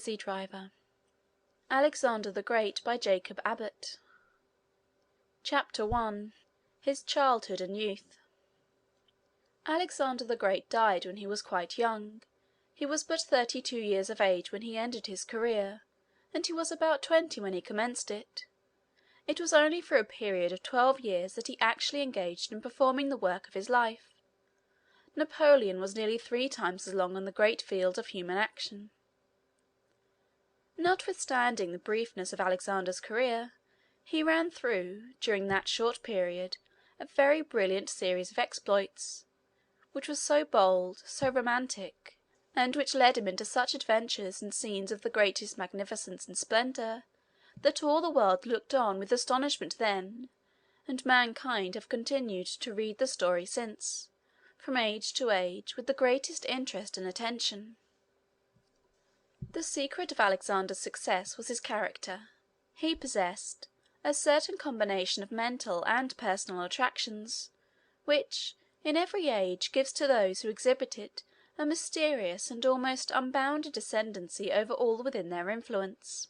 Taxi Driver. Alexander the Great by Jacob Abbott. Chapter 1. His Childhood and Youth. Alexander the Great died when he was quite young. He was but 32 years of age when he ended his career, and he was about 20 when he commenced it. It was only for a period of 12 years that he actually engaged in performing the work of his life. Napoleon was nearly 3 times as long on the great field of human action. Notwithstanding the briefness of Alexander's career, he ran through, during that short period, a very brilliant series of exploits, which was so bold, so romantic, and which led him into such adventures and scenes of the greatest magnificence and splendour, that all the world looked on with astonishment then, and mankind have continued to read the story since, from age to age, with the greatest interest and attention. The secret of Alexander's success was his character. He possessed a certain combination of mental and personal attractions, which, in every age, gives to those who exhibit it a mysterious and almost unbounded ascendancy over all within their influence.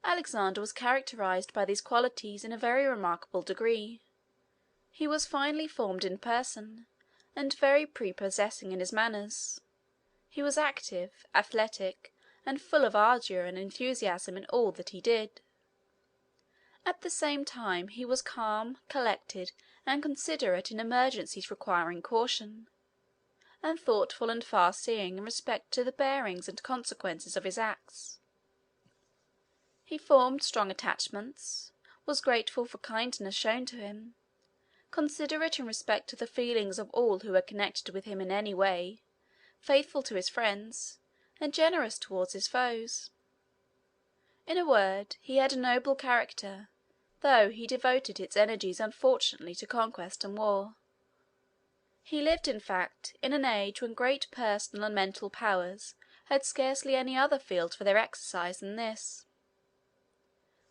Alexander was characterized by these qualities in a very remarkable degree. He was finely formed in person, and very prepossessing in his manners. He was active, athletic, and full of ardour and enthusiasm in all that he did. At the same time he was calm, collected, and considerate in emergencies requiring caution, and thoughtful and far-seeing in respect to the bearings and consequences of his acts. He formed strong attachments, was grateful for kindness shown to him, considerate in respect to the feelings of all who were connected with him in any way, faithful to his friends, and generous towards his foes. In a word, he had a noble character, though he devoted its energies unfortunately to conquest and war. He lived, in fact, in an age when great personal and mental powers had scarcely any other field for their exercise than this.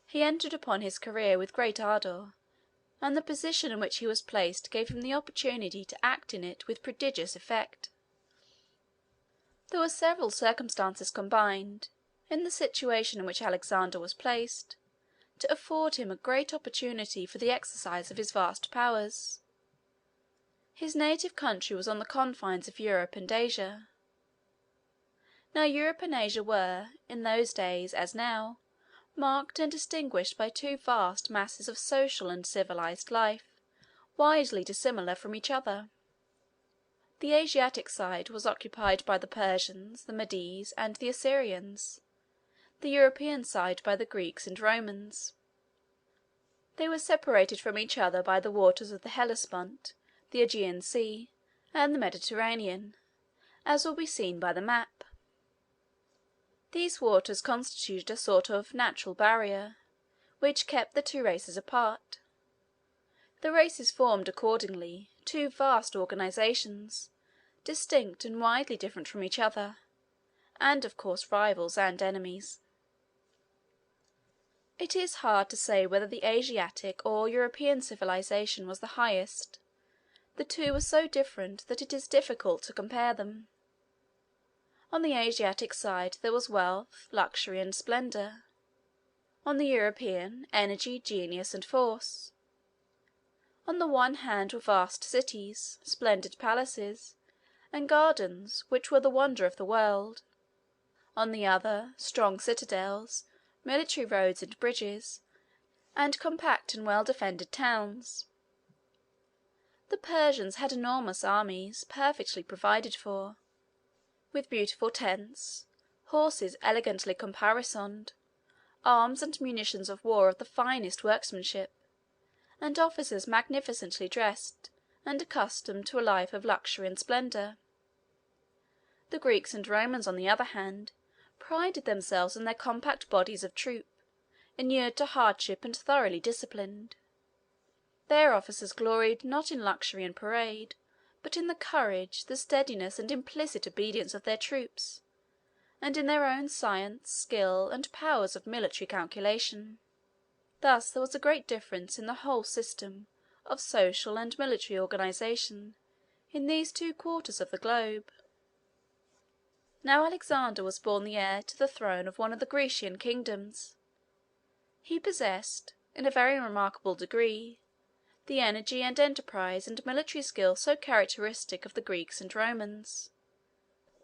He entered upon his career with great ardour, and the position in which he was placed gave him the opportunity to act in it with prodigious effect. There were several circumstances combined, in the situation in which Alexander was placed, to afford him a great opportunity for the exercise of his vast powers. His native country was on the confines of Europe and Asia. Now Europe and Asia were, in those days as now, marked and distinguished by 2 vast masses of social and civilized life, widely dissimilar from each other. The Asiatic side was occupied by the Persians, the Medes, and the Assyrians; the European side by the Greeks and Romans. They were separated from each other by the waters of the Hellespont, the Aegean Sea, and the Mediterranean, as will be seen by the map. These waters constituted a sort of natural barrier, which kept the 2 races apart. The races formed, accordingly, 2 vast organizations, distinct and widely different from each other, and of course rivals and enemies. It is hard to say whether the Asiatic or European civilization was the highest. The 2 were so different that it is difficult to compare them. On the Asiatic side there was wealth, luxury, and splendour; on the European, energy, genius, and force. On the one hand were vast cities, splendid palaces, and gardens which were the wonder of the world; on the other, strong citadels, military roads and bridges, and compact and well-defended towns. The Persians had enormous armies, perfectly provided for, with beautiful tents, horses elegantly caparisoned, arms and munitions of war of the finest workmanship, and officers magnificently dressed, and accustomed to a life of luxury and splendour. The Greeks and Romans, on the other hand, prided themselves on their compact bodies of troop, inured to hardship and thoroughly disciplined. Their officers gloried not in luxury and parade, but in the courage, the steadiness, and implicit obedience of their troops, and in their own science, skill, and powers of military calculation. Thus there was a great difference in the whole system of social and military organization in these 2 quarters of the globe. Now Alexander was born the heir to the throne of one of the Grecian kingdoms. He possessed, in a very remarkable degree, the energy and enterprise and military skill so characteristic of the Greeks and Romans.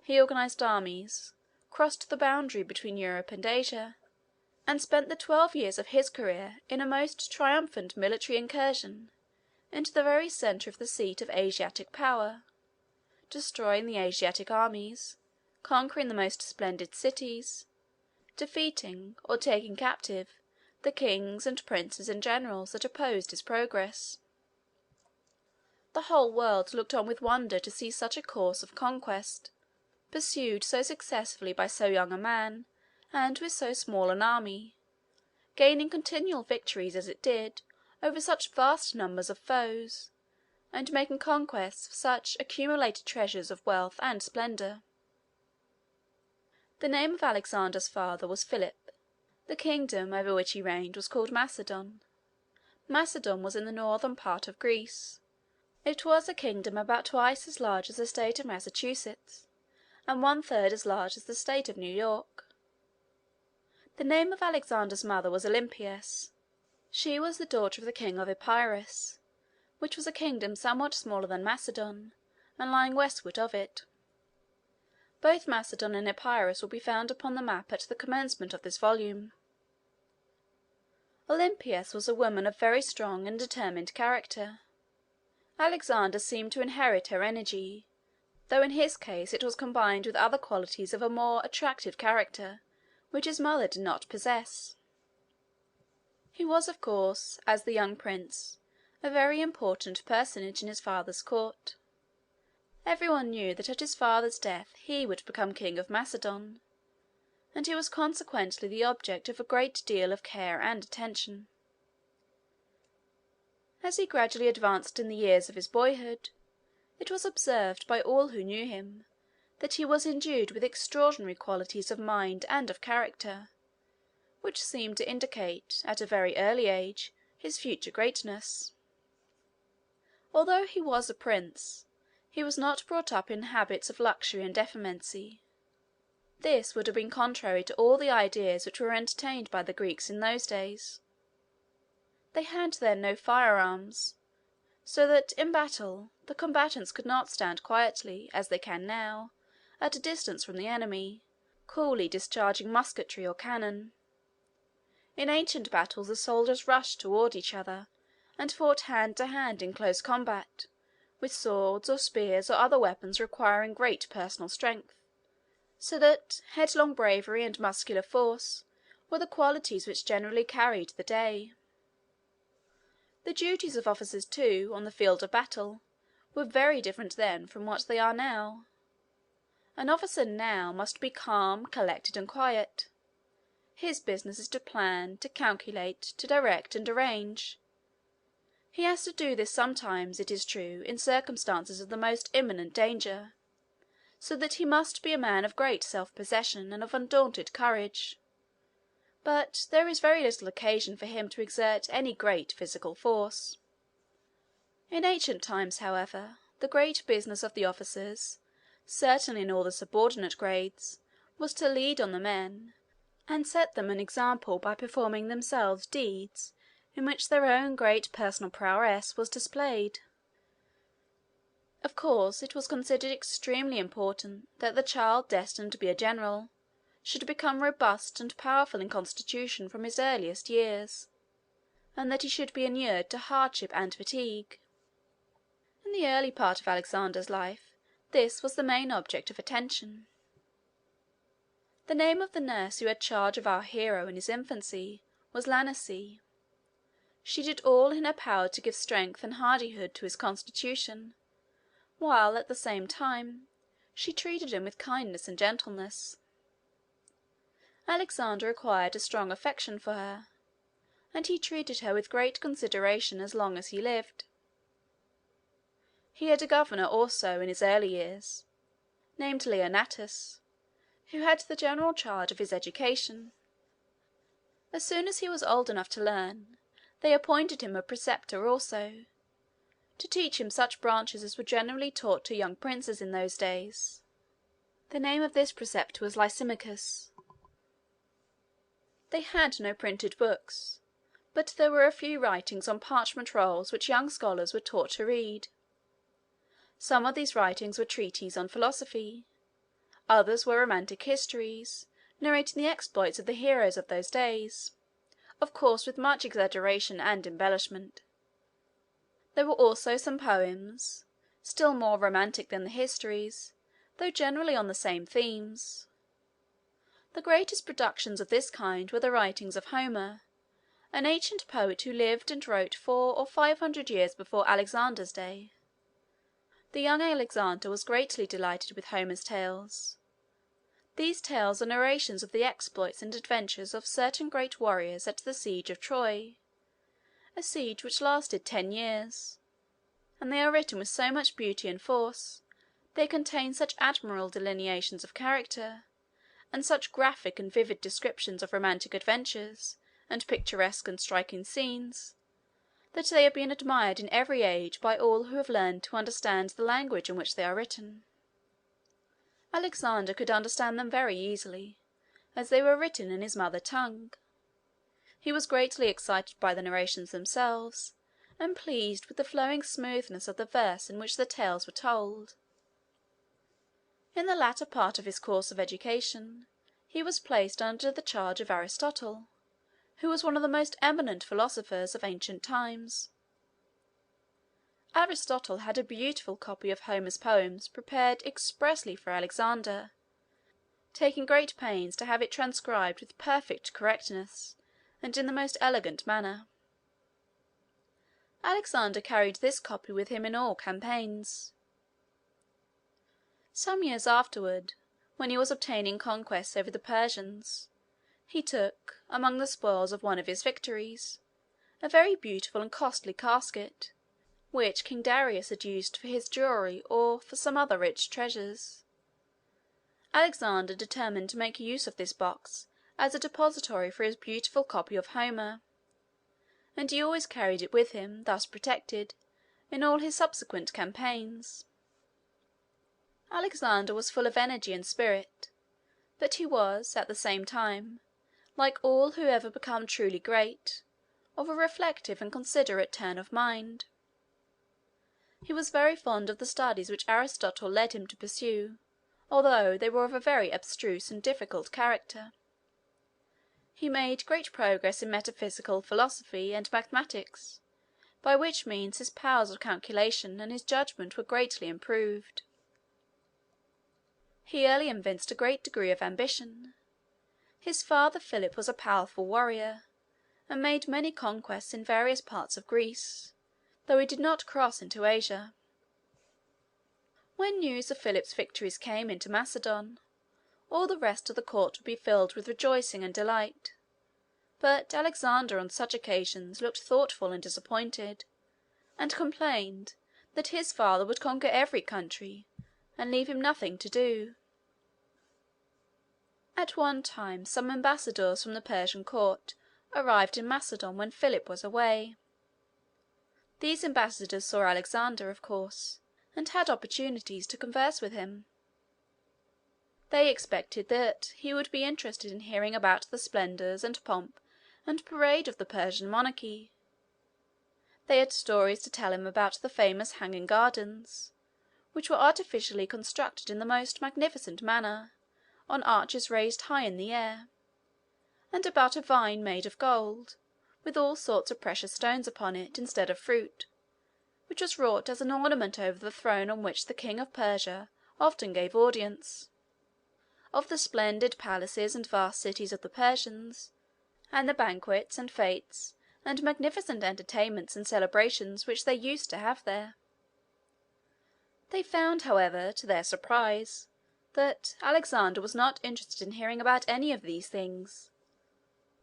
He organized armies, crossed the boundary between Europe and Asia, and spent the 12 years of his career in a most triumphant military incursion into the very centre of the seat of Asiatic power, destroying the Asiatic armies, conquering the most splendid cities, defeating or taking captive the kings and princes and generals that opposed his progress. The whole world looked on with wonder to see such a course of conquest, pursued so successfully by so young a man and with so small an army, gaining continual victories as it did over such vast numbers of foes, and making conquests of such accumulated treasures of wealth and splendour. The name of Alexander's father was Philip. The kingdom over which he reigned was called Macedon. Macedon was in the northern part of Greece. It was a kingdom about twice as large as the state of Massachusetts, and 1/3 as large as the state of New York. The name of Alexander's mother was Olympias. She was the daughter of the king of Epirus, which was a kingdom somewhat smaller than Macedon, and lying westward of it. Both Macedon and Epirus will be found upon the map at the commencement of this volume. Olympias was a woman of very strong and determined character. Alexander seemed to inherit her energy, though in his case it was combined with other qualities of a more attractive character, which his mother did not possess. He was, of course, as the young prince, a very important personage in his father's court. Everyone knew that at his father's death he would become king of Macedon, and he was consequently the object of a great deal of care and attention. As he gradually advanced in the years of his boyhood, it was observed by all who knew him that he was endued with extraordinary qualities of mind and of character, which seemed to indicate, at a very early age, his future greatness. Although he was a prince, he was not brought up in habits of luxury and effeminacy. This would have been contrary to all the ideas which were entertained by the Greeks in those days. They had then no firearms, so that in battle the combatants could not stand quietly, as they can now, at a distance from the enemy, coolly discharging musketry or cannon. In ancient battles the soldiers rushed toward each other, and fought hand to hand in close combat, with swords or spears or other weapons requiring great personal strength, so that headlong bravery and muscular force were the qualities which generally carried the day. The duties of officers, too, on the field of battle, were very different then from what they are now. An officer now must be calm, collected, and quiet. His business is to plan, to calculate, to direct, and arrange. He has to do this sometimes, it is true, in circumstances of the most imminent danger, so that he must be a man of great self-possession and of undaunted courage. But there is very little occasion for him to exert any great physical force. In ancient times, however, the great business of the officers, certainly in all the subordinate grades, was to lead on the men, and set them an example by performing themselves deeds in which their own great personal prowess was displayed. Of course, it was considered extremely important that the child destined to be a general should become robust and powerful in constitution from his earliest years, and that he should be inured to hardship and fatigue. In the early part of Alexander's life, this was the main object of attention. The name of the nurse who had charge of our hero in his infancy was Lanace. She did all in her power to give strength and hardihood to his constitution, while at the same time she treated him with kindness and gentleness. Alexander acquired a strong affection for her, and he treated her with great consideration as long as he lived. He had a governor also in his early years, named Leonatus, who had the general charge of his education. As soon as he was old enough to learn, they appointed him a preceptor also, to teach him such branches as were generally taught to young princes in those days. The name of this preceptor was Lysimachus. They had no printed books, but there were a few writings on parchment rolls which young scholars were taught to read. Some of these writings were treatises on philosophy, others were romantic histories, narrating the exploits of the heroes of those days, of course with much exaggeration and embellishment. There were also some poems, still more romantic than the histories, though generally on the same themes. The greatest productions of this kind were the writings of Homer, an ancient poet who lived and wrote 400 or 500 years before Alexander's day. The young Alexander was greatly delighted with Homer's tales. These tales are narrations of the exploits and adventures of certain great warriors at the siege of Troy, a siege which lasted 10 years, and they are written with so much beauty and force, they contain such admirable delineations of character, and such graphic and vivid descriptions of romantic adventures, and picturesque and striking scenes, that they have been admired in every age by all who have learned to understand the language in which they are written. Alexander could understand them very easily, as they were written in his mother tongue. He was greatly excited by the narrations themselves, and pleased with the flowing smoothness of the verse in which the tales were told. In the latter part of his course of education, he was placed under the charge of Aristotle, who was one of the most eminent philosophers of ancient times. Aristotle had a beautiful copy of Homer's poems prepared expressly for Alexander, taking great pains to have it transcribed with perfect correctness and in the most elegant manner. Alexander carried this copy with him in all campaigns. Some years afterward, when he was obtaining conquests over the Persians, he took, among the spoils of one of his victories, a very beautiful and costly casket, which King Darius had used for his jewelry or for some other rich treasures. Alexander determined to make use of this box as a depository for his beautiful copy of Homer, and he always carried it with him, thus protected, in all his subsequent campaigns. Alexander was full of energy and spirit, but he was, at the same time, like all who ever become truly great, of a reflective and considerate turn of mind. He was very fond of the studies which Aristotle led him to pursue, although they were of a very abstruse and difficult character. He made great progress in metaphysical philosophy and mathematics, by which means his powers of calculation and his judgment were greatly improved. He early evinced a great degree of ambition. His father Philip was a powerful warrior, and made many conquests in various parts of Greece, though he did not cross into Asia. When news of Philip's victories came into Macedon, all the rest of the court would be filled with rejoicing and delight, but Alexander on such occasions looked thoughtful and disappointed, and complained that his father would conquer every country, and leave him nothing to do. At one time some ambassadors from the Persian court arrived in Macedon when Philip was away. These ambassadors saw Alexander, of course, and had opportunities to converse with him. They expected that he would be interested in hearing about the splendors and pomp and parade of the Persian monarchy. They had stories to tell him about the famous hanging gardens, which were artificially constructed in the most magnificent manner, on arches raised high in the air, and about a vine made of gold, with all sorts of precious stones upon it instead of fruit, which was wrought as an ornament over the throne on which the king of Persia often gave audience; of the splendid palaces and vast cities of the Persians, and the banquets and fetes and magnificent entertainments and celebrations which they used to have there. They found, however, to their surprise, that Alexander was not interested in hearing about any of these things.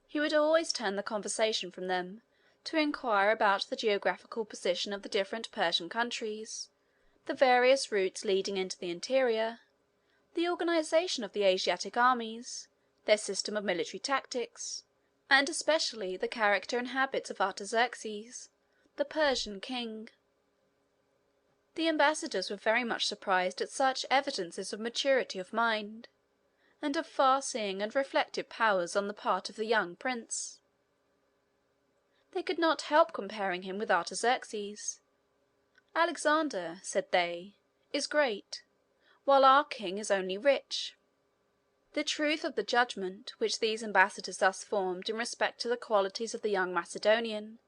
He would always turn the conversation from them to inquire about the geographical position of the different Persian countries, the various routes leading into the interior, the organization of the Asiatic armies, their system of military tactics, and especially the character and habits of Artaxerxes, the Persian king. The ambassadors were very much surprised at such evidences of maturity of mind, and of far-seeing and reflective powers on the part of the young prince. They could not help comparing him with Artaxerxes. "Alexander," said they, "is great, while our king is only rich." The truth of the judgment which these ambassadors thus formed in respect to the qualities of the young Macedonian,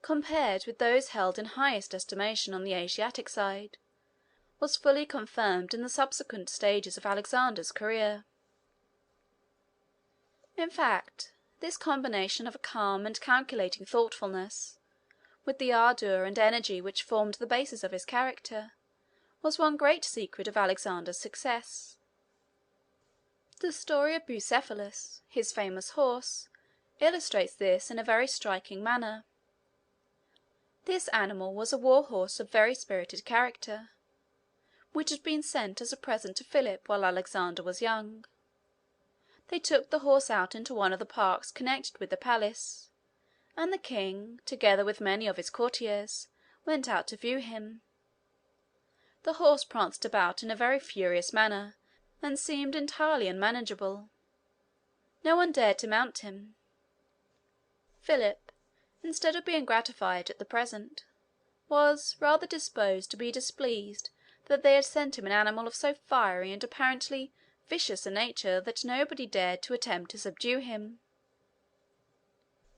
compared with those held in highest estimation on the Asiatic side, was fully confirmed in the subsequent stages of Alexander's career. In fact, this combination of a calm and calculating thoughtfulness, with the ardor and energy which formed the basis of his character, was one great secret of Alexander's success. The story of Bucephalus, his famous horse, illustrates this in a very striking manner. This animal was a war horse of very spirited character, which had been sent as a present to Philip while Alexander was young. They took the horse out into one of the parks connected with the palace, and the king, together with many of his courtiers, went out to view him. The horse pranced about in a very furious manner, and seemed entirely unmanageable. No one dared to mount him. Philip, instead of being gratified at the present, was rather disposed to be displeased that they had sent him an animal of so fiery and apparently vicious a nature that nobody dared to attempt to subdue him.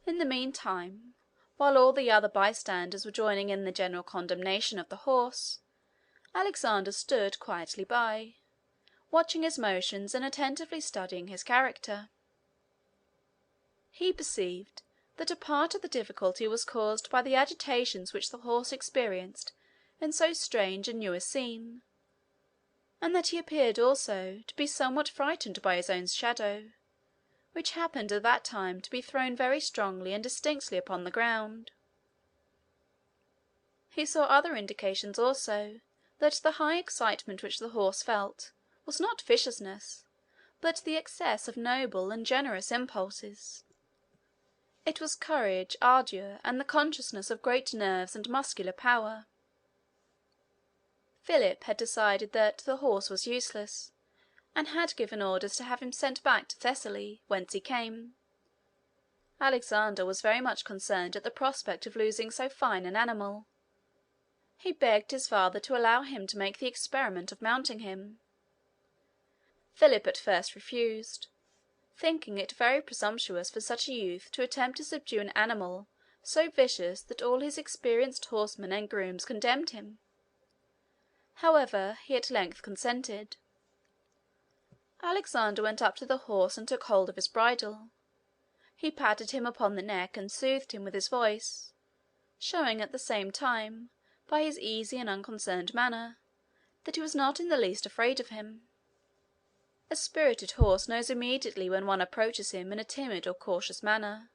In the meantime, while all the other bystanders were joining in the general condemnation of the horse, Alexander stood quietly by, watching his motions and attentively studying his character. He perceived that a part of the difficulty was caused by the agitations which the horse experienced in so strange and new a scene, and that he appeared also to be somewhat frightened by his own shadow, which happened at that time to be thrown very strongly and distinctly upon the ground. He saw other indications also that the high excitement which the horse felt was not viciousness, but the excess of noble and generous impulses. It was courage, ardor, and the consciousness of great nerves and muscular power. Philip had decided that the horse was useless, and had given orders to have him sent back to Thessaly, whence he came. Alexander was very much concerned at the prospect of losing so fine an animal. He begged his father to allow him to make the experiment of mounting him. Philip at first refused, thinking it very presumptuous for such a youth to attempt to subdue an animal so vicious that all his experienced horsemen and grooms condemned him. However, he at length consented. Alexander went up to the horse and took hold of his bridle. He patted him upon the neck and soothed him with his voice, showing at the same time, by his easy and unconcerned manner, that he was not in the least afraid of him. A spirited horse knows immediately when one approaches him in a timid or cautious manner.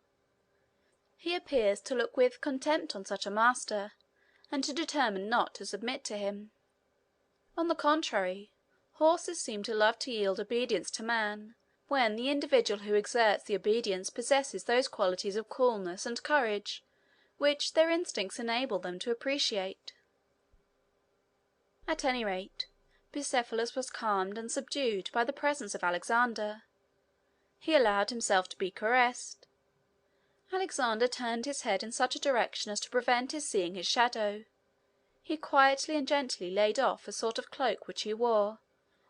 He appears to look with contempt on such a master, and to determine not to submit to him. On the contrary, horses seem to love to yield obedience to man, when the individual who exerts the obedience possesses those qualities of coolness and courage which their instincts enable them to appreciate. At any rate, Bucephalus was calmed and subdued by the presence of Alexander. He allowed himself to be caressed. Alexander turned his head in such a direction as to prevent his seeing his shadow. He quietly and gently laid off a sort of cloak which he wore,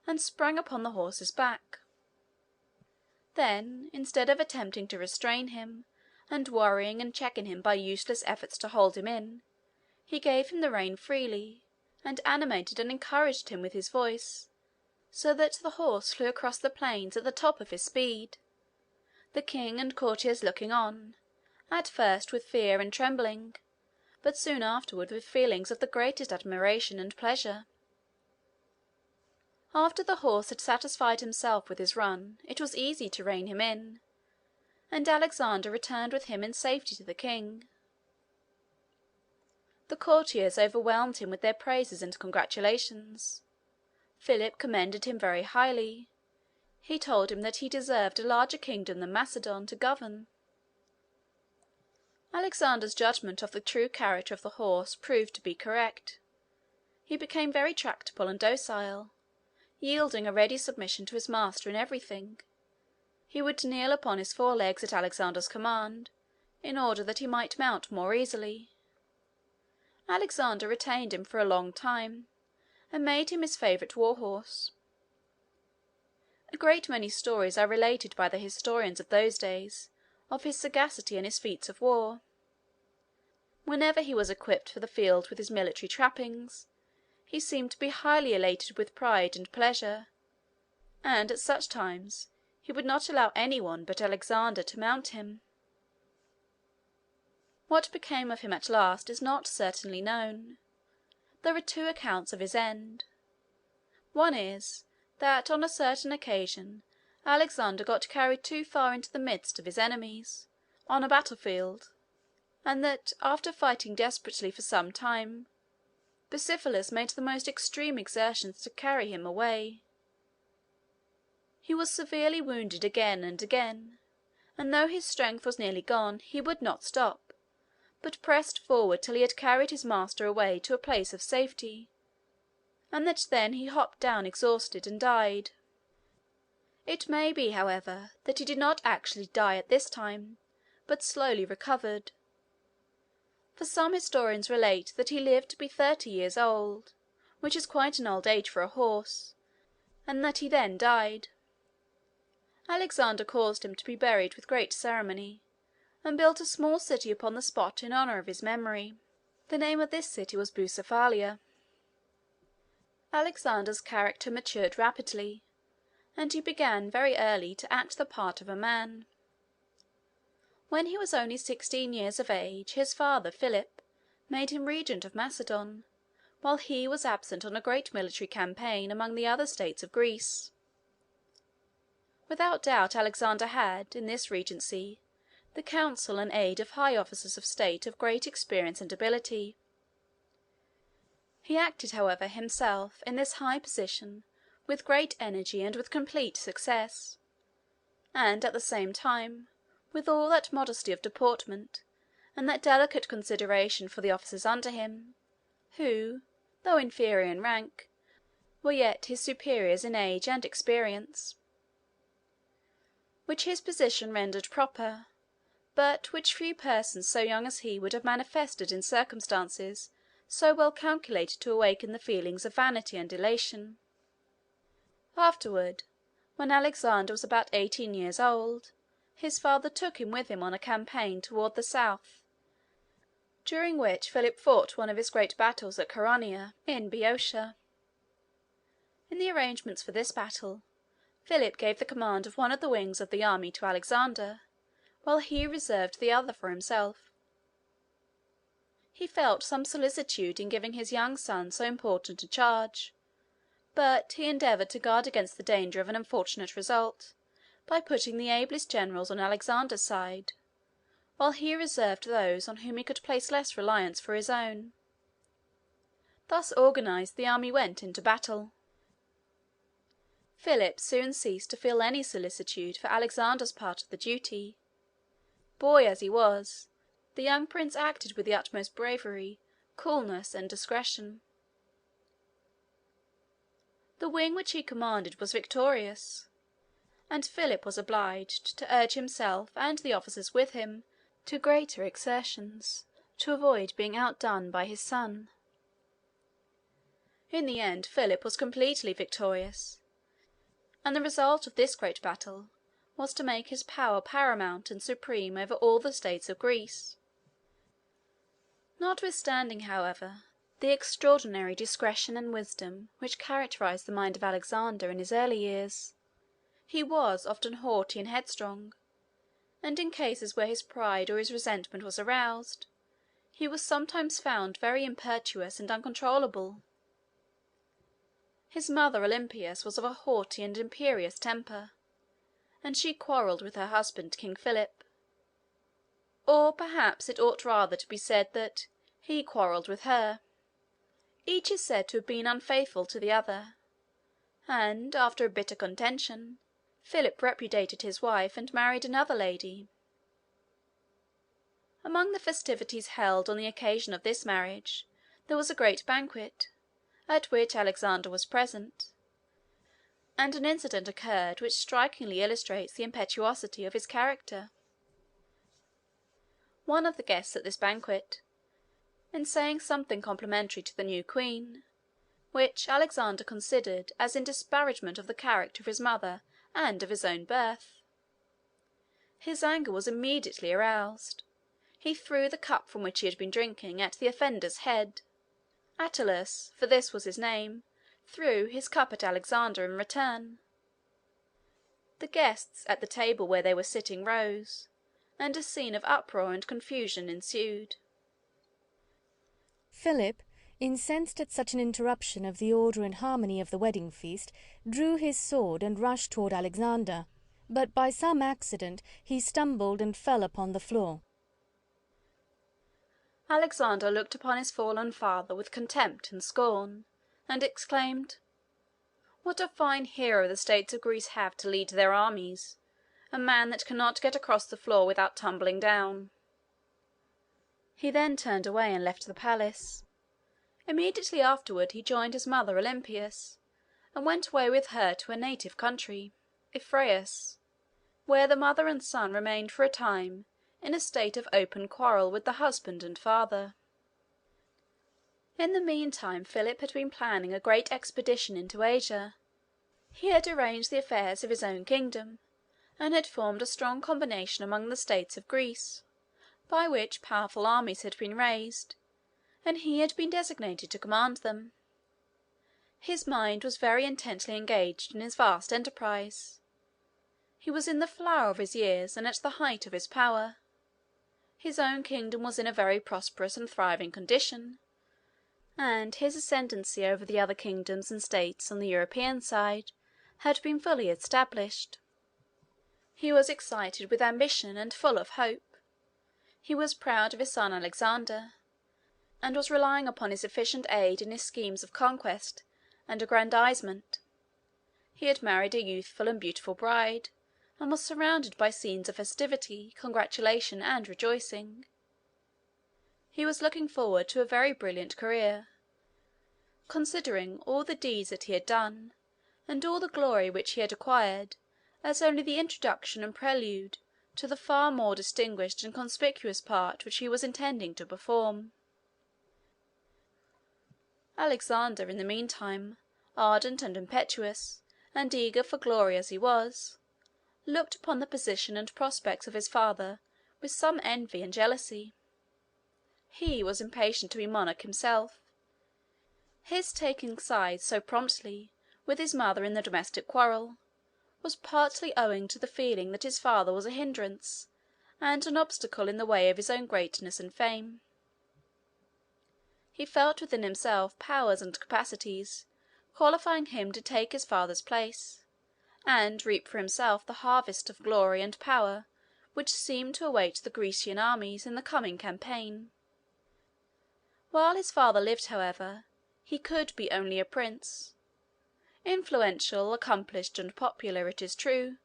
and sprang upon the horse's back. Then, instead of attempting to restrain him, and worrying and checking him by useless efforts to hold him in, he gave him the rein freely, and animated and encouraged him with his voice, so that the horse flew across the plains at the top of his speed, the king and courtiers looking on, at first with fear and trembling, but soon afterward with feelings of the greatest admiration and pleasure. After the horse had satisfied himself with his run, it was easy to rein him in, and Alexander returned with him in safety to the king. The courtiers overwhelmed him with their praises and congratulations. Philip commended him very highly. He told him that he deserved a larger kingdom than Macedon to govern. Alexander's judgment of the true character of the horse proved to be correct. he became very tractable and docile, yielding a ready submission to his master in everything. He would kneel upon his four legs at Alexander's command, in order that he might mount more easily. Alexander retained him for a long time, and made him his favourite war horse. A great many stories are related by the historians of those days of his sagacity and his feats of war. Whenever he was equipped for the field with his military trappings, he seemed to be highly elated with pride and pleasure, and at such times he would not allow any one but Alexander to mount him. What became of him at last is not certainly known. There are two accounts of his end. One is, that on a certain occasion Alexander got carried too far into the midst of his enemies, on a battlefield, and that, after fighting desperately for some time, Bucephalus made the most extreme exertions to carry him away. He was severely wounded again and again, and though his strength was nearly gone, he would not stop, but pressed forward till he had carried his master away to a place of safety, and that then he hopped down exhausted and died. It may be, however, that he did not actually die at this time, but slowly recovered, for some historians relate that he lived to be 30 years old, which is quite an old age for a horse, and that he then died. Alexander caused him to be buried with great ceremony, and built a small city upon the spot in honor of his memory. The name of this city was Bucephalia. Alexander's character matured rapidly, and he began very early to act the part of a man. When he was only 16 years of age, his father, Philip, made him regent of Macedon, while he was absent on a great military campaign among the other states of Greece. Without doubt Alexander had, in this regency, the counsel and aid of high officers of state of great experience and ability. He acted, however, himself, in this high position, with great energy and with complete success, and, at the same time, with all that modesty of deportment, and that delicate consideration for the officers under him, who, though inferior in rank, were yet his superiors in age and experience, which his position rendered proper, but which few persons so young as he would have manifested in circumstances so well calculated to awaken the feelings of vanity and elation. Afterward, when Alexander was about 18 years old, his father took him with him on a campaign toward the south, during which Philip fought one of his great battles at Chaeronea, in Boeotia. In the arrangements for this battle, Philip gave the command of one of the wings of the army to Alexander, while he reserved the other for himself. He felt some solicitude in giving his young son so important a charge, but he endeavored to guard against the danger of an unfortunate result by putting the ablest generals on Alexander's side, while he reserved those on whom he could place less reliance for his own. Thus organized, the army went into battle. Philip soon ceased to feel any solicitude for Alexander's part of the duty. Boy as he was, the young prince acted with the utmost bravery, coolness, and discretion. The wing which he commanded was victorious, and Philip was obliged to urge himself and the officers with him to greater exertions, to avoid being outdone by his son. In the end Philip was completely victorious, and the result of this great battle was to make his power paramount and supreme over all the states of Greece. Notwithstanding, however, the extraordinary discretion and wisdom which characterized the mind of Alexander in his early years, he was often haughty and headstrong, and in cases where his pride or his resentment was aroused, he was sometimes found very impetuous and uncontrollable. His mother Olympias was of a haughty and imperious temper, and she quarrelled with her husband, King Philip. Or perhaps it ought rather to be said that he quarrelled with her. Each is said to have been unfaithful to the other, and, after a bitter contention, Philip repudiated his wife and married another lady. Among the festivities held on the occasion of this marriage there was a great banquet, at which Alexander was present, and an incident occurred which strikingly illustrates the impetuosity of his character. One of the guests at this banquet, in saying something complimentary to the new queen, which Alexander considered as in disparagement of the character of his mother and of his own birth, his anger was immediately aroused. He threw the cup from which he had been drinking at the offender's head. Attalus, for this was his name, threw his cup at Alexander in return. The guests at the table where they were sitting rose, and a scene of uproar and confusion ensued. Philip, incensed at such an interruption of the order and harmony of the wedding feast, drew his sword and rushed toward Alexander, but by some accident he stumbled and fell upon the floor. Alexander looked upon his fallen father with contempt and scorn, and exclaimed, "What a fine hero the states of Greece have to lead their armies! A man that cannot get across the floor without tumbling down." He then turned away and left the palace. Immediately afterward he joined his mother Olympias, and went away with her to her native country, Ephyraeus, where the mother and son remained for a time in a state of open quarrel with the husband and father. In the meantime Philip had been planning a great expedition into Asia. He had arranged the affairs of his own kingdom, and had formed a strong combination among the states of Greece, by which powerful armies had been raised, and he had been designated to command them. His mind was very intently engaged in his vast enterprise. He was in the flower of his years and at the height of his power. His own kingdom was in a very prosperous and thriving condition, and his ascendancy over the other kingdoms and states on the European side had been fully established. He was excited with ambition and full of hope. He was proud of his son Alexander, and was relying upon his efficient aid in his schemes of conquest and aggrandizement. He had married a youthful and beautiful bride, and was surrounded by scenes of festivity, congratulation, and rejoicing. He was looking forward to a very brilliant career, considering all the deeds that he had done, and all the glory which he had acquired, as only the introduction and prelude to the far more distinguished and conspicuous part which he was intending to perform. Alexander, in the meantime, ardent and impetuous, and eager for glory as he was, looked upon the position and prospects of his father with some envy and jealousy. He was impatient to be monarch himself. His taking sides so promptly with his mother in the domestic quarrel was partly owing to the feeling that his father was a hindrance and an obstacle in the way of his own greatness and fame. He felt within himself powers and capacities qualifying him to take his father's place, and reap for himself the harvest of glory and power which seemed to await the Grecian armies in the coming campaign. While his father lived, however, he could be only a prince, influential, accomplished, and popular, it is true,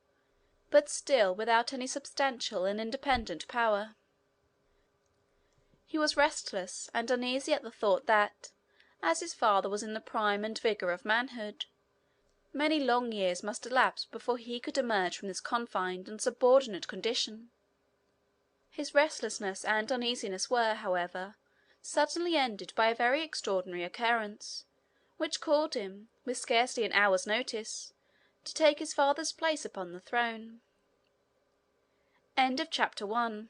but still without any substantial and independent power. He was restless and uneasy at the thought that, as his father was in the prime and vigor of manhood, many long years must elapse before he could emerge from this confined and subordinate condition. His restlessness and uneasiness were, however, suddenly ended by a very extraordinary occurrence, which called him, with scarcely an hour's notice, to take his father's place upon the throne. Chapter 2.